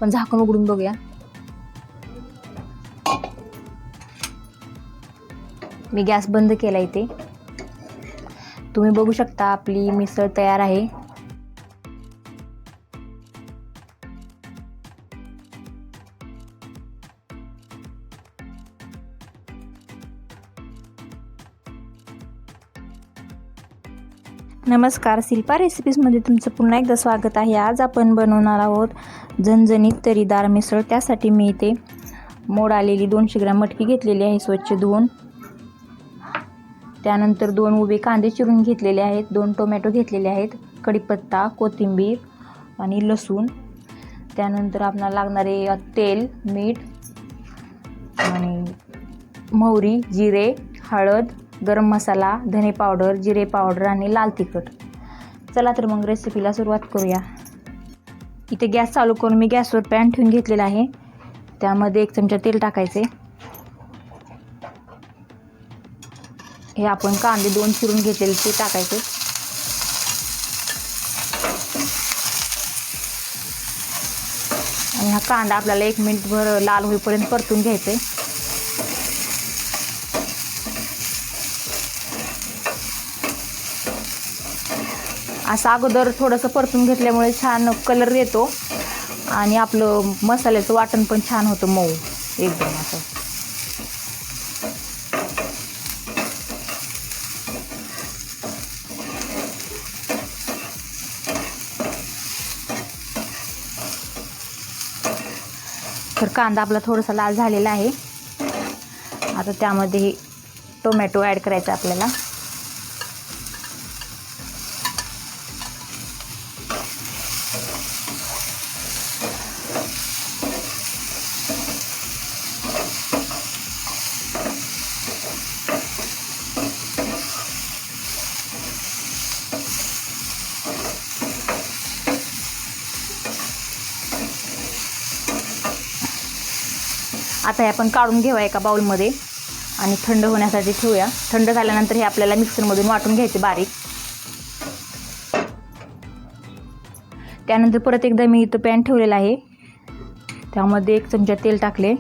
आपण झाकण उघडून बघूया. मी गॅस बंद केला इथे. तुम्ही बघू शकता आपली मिसळ तयार आहे. नमस्कार, शिल्पा रेसिपीजमध्ये तुमचं पुन्हा एकदा स्वागत आहे. आज आपण बनवणार आहोत झणझणीत तरीदार मिसळ. त्यासाठी मी इथे मोड आलेली 200 ग्रॅम मटकी घेतलेली आहे स्वच्छ धुवून. त्यानंतर 2 उभे कांदे चिरून घेतलेले आहेत, 2 टोमॅटो घेतलेले आहेत, कढीपत्ता, कोथिंबीर आणि लसूण. त्यानंतर आपल्याला लागणारे तेल, मीठ आणि मोहरी, जिरे, हळद, गरम मसाला, धने पावडर, जिरे पावडर आणि लाल तिखट. चला तर मग रेसिपीला सुरुवात करूया. इथे गॅस चालू करून मी गॅसवर पॅन ठेवून घेतलेला आहे. त्यामध्ये 1 चमचा तेल टाकायचे. हे आपण कांदे 2 चिरून घेतलेले ते टाकायचे. आणि हा कांदा आपल्याला 1 मिनिटभर लाल होईपर्यंत परतून घ्यायचा आहे. असं अगोदर थोडंसं परतून घेतल्यामुळे छान कलर येतो आणि आपलं मसाल्याचं वाटण पण छान होतं, मऊ एकदम असं. तर कांदा आपला थोडासा लाल झालेला आहे. आता त्यामध्ये टोमॅटो ॲड करायचा आपल्याला. आता हे आपण काढून घेऊया एका बाउलमध्ये आणि थंड होण्यासाठी ठेवूया. थंड झाल्यानंतर हे आपल्याला मिक्सरमधून वाटून घ्यायचे बारीक. त्यानंतर परत एकदा मी इथं पॅन ठेवलेला आहे. त्यामध्ये 1 चमचा तेल टाकले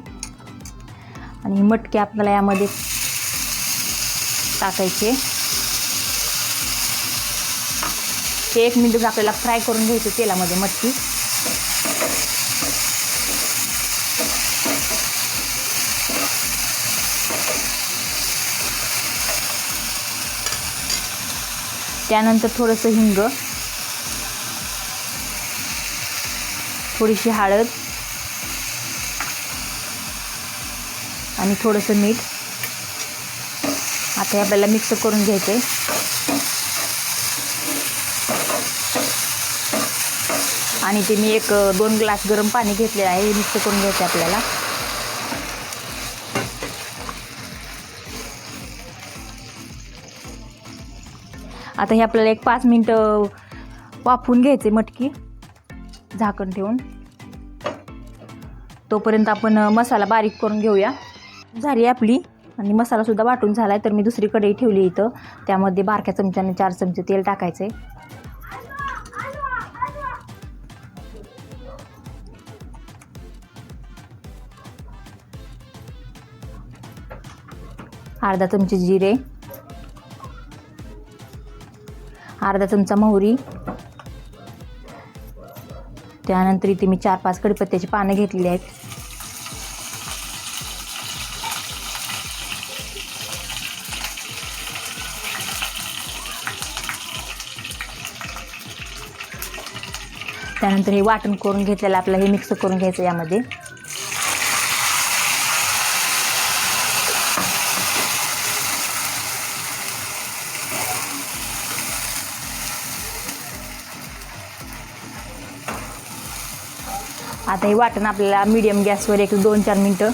आणि मटकी आपल्याला यामध्ये टाकायचे. ते 1 मिनिट आपल्याला फ्राय करून घ्यायचे तेलामध्ये मटकी. त्यानंतर थोडंसं हिंग, थोडीशी हळद आणि थोडंसं मीठ. आता हे आपल्याला मिक्स करून घ्यायचं आहे. आणि ते मी 1-2 ग्लास गरम पाणी घेतले आहे. हे मिक्स करून घ्यायचं आपल्याला. आता हे आपल्याला 5 मिनिटं वाफवून घ्यायचे मटकी झाकण ठेवून. तोपर्यंत आपण मसाला बारीक करून घेऊया. झाली आपली आणि मसालासुद्धा वाटून झाला आहे. तर मी दुसरी कढई ठेवली इथं. त्यामध्ये बारक्या चमच्याने 4 चमचे तेल टाकायचे. अर्धा चमचे जिरे, अर्धा चमचा मोहरी. त्यानंतर इथे मी 4-5 कढीपत्त्याची पानं घेतलेली आहेत. त्यानंतर हे वाटण करून घेतलेलं आपल्याला हे मिक्स करून घ्यायचं यामध्ये. आता हे वाटण आपल्याला मीडियम गॅसवर 1-2-4 मिनटं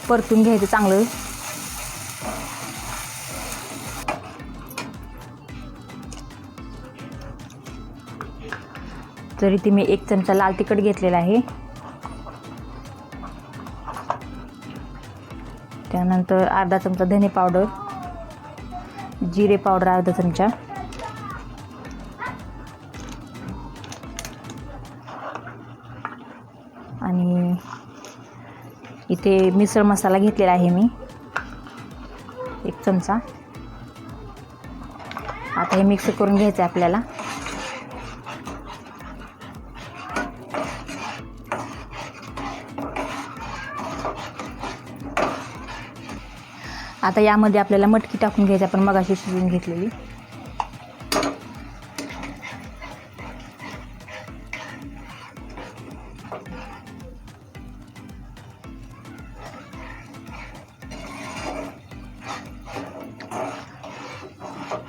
परतून घ्यायचं चांगलं. तर इथे मी 1 चमचा लाल तिखट घेतलेला आहे. त्यानंतर अर्धा चमचा धने पावडर, जिरे पावडर अर्धा चमचा, आणि इथे मिसळ मसाला घेतलेला आहे मी 1 चमचा. आता हे मिक्स करून घ्यायचं आहे आपल्याला. आता यामध्ये आपल्याला मटकी टाकून घ्यायची, आपण मगाशी शिजवून घेतलेली.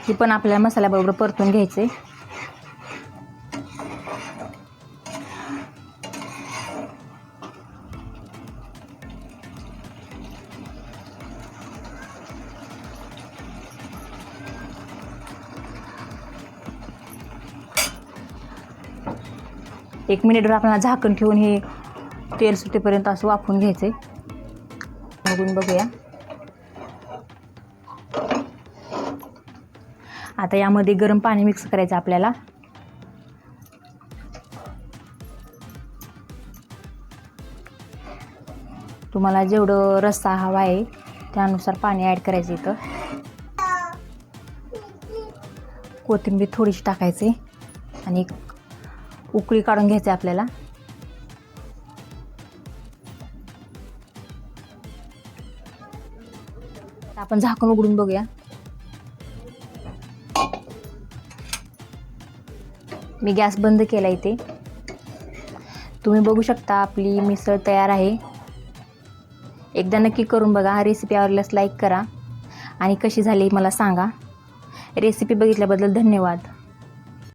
ही पण आपल्याला मसाल्याबरोबर परतून घ्यायचे. एक मिनिटभर आपल्याला झाकण ठेवून हे तेल सुटेपर्यंत असं वाफवून घ्यायचे. बघून बघूया. आता यामध्ये गरम पाणी मिक्स करायचं आपल्याला. तुम्हाला जेवढं रस्सा हवा आहे त्यानुसार पाणी ॲड करायचं. इथं कोथिंबीर थोडीशी टाकायची आणि उकळी काढून घ्यायची आपल्याला. आपण झाकण उघडून बघूया. मी गॅस बंद केला इथे. तुम्ही बघू शकता आपली मिसळ तयार आहे. एकदा नक्की करून बघा. हा रेसिपी आवडल्यास लाईक करा आणि कशी झाली मला सांगा. रेसिपी बघितल्याबद्दल धन्यवाद.